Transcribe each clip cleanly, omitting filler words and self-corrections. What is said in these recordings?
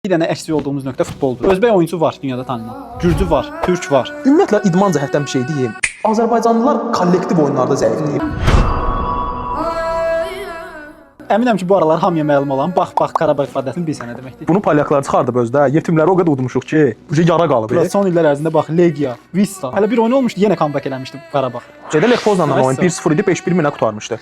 Bir dənə əksik olduğumuz nöqtə futboldur. Özbək oyunçu var dünyada tanınan. Gürcü var, türk var. Ümumiyyətlə idman cəhətdən bir şey deyim. Azərbaycanlılar kollektiv oyunlarda zəifdir. Əminəm ki, bu aralar hamıya məlum olan bax Qarabağ ifadəsini bilsən nə deməkdir. Bunu polyaklar çıxardıb özdə. Yetimləri o qədər udmuşuq ki, bu şey yara qalıb. Son illər ərzində bax Legia, Vista. Hələ bir oyun olmuşdu, yenə comeback eləmişdi Qarabağ. Şeydə Lech Poznanla oyun 1-0 idi, 5-1 mənə qurtarmışdı.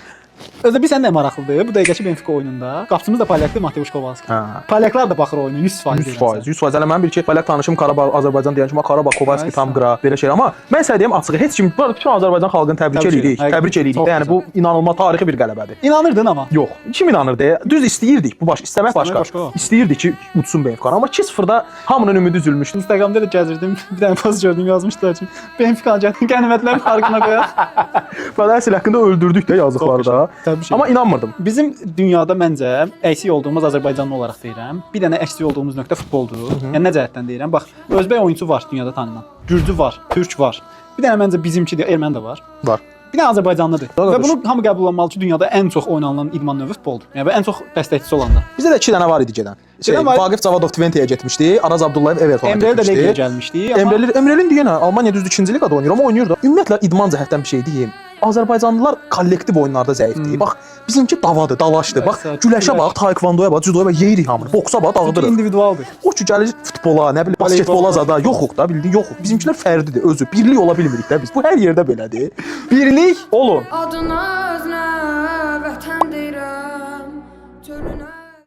Özdə bir sən də maraqlıdır. Bu dəqiqəki Benfica oyununda qapıçımız da polyaklı Mateusz Kowalski. Polyaklar da baxır oyunu 100%. 100%. Hələ mənim bir iki polyak tanışım Qarabağ, Azərbaycan deyən kimi Qarabağ, Kowalski tam qıra belə şey. Amma mən sənə deyim açığı, heç kim bütün Azərbaycan xalqını təbrik edirik. Təbrik edirik. Yəni bu inanılmaz tarixi bir qələbədir. İnanırdın amma. Yox. Kim inanırdı? Düz istəyirdik. Bu istəmək başqa. İstəyirdik ki, utsun Benfica. Amma 2-0-da hamının ümidi üzülmüşdü. Instagramda da gəzirdim. Bir dənə post gördüm, yazmışdılar ki, Benfica qənimətlər farqına qoyaq. Fədəsil haqqında öldürdük də yazdıqlarda. Amma inanmırdım. Bizim dünyada məncə əksik olduğumuz Azərbaycanlı olaraq deyirəm. Bir dənə əksik olduğumuz nöqtə futboldur. Yəni nə cəhətdən deyirəm? Bax, özbək oyunçu var dünyada tanınan. Gürcü var, türk var. Bir dənə məncə bizimki də erməni də var. Var. Bir dənə Azərbaycanlıdır. Və bunu hamı qəbul etməli ki, dünyada ən çox oynanılan idman növü futboldur. Yəni ən çox dəstəkçisi olanlar. Bizdə də 2 dənə var idi gedən. Vaqif Cavadov Twente'yə getmişdi, Araz Abdullayev Everton'a getmişdi. Emre də Legiya gəlmişdi. Emre'nin deyənə Almaniya düzdür 2-ci liqada oynayır, amma oynayır da. Ümumiyyətlə idman cəhətdən bir şey deyim. Azərbaycanlılar kollektiv oyunlarda zəifdir. Bax, bizimki davadır, dalaşdır. Bax, güləşə bax, taekvondoya bax, judoya bax, yeyirik hamını. Boksa bax, dağıdırıq. İndividualdır. O ki gəlir futbola, nə bilim, basketbola zada yoxuq da, bildin, yoxuq. Bizimkilər fərdidir, özü. Birlik ola bilmirik də biz. Bu hər yerdə belədir. Birlik olun.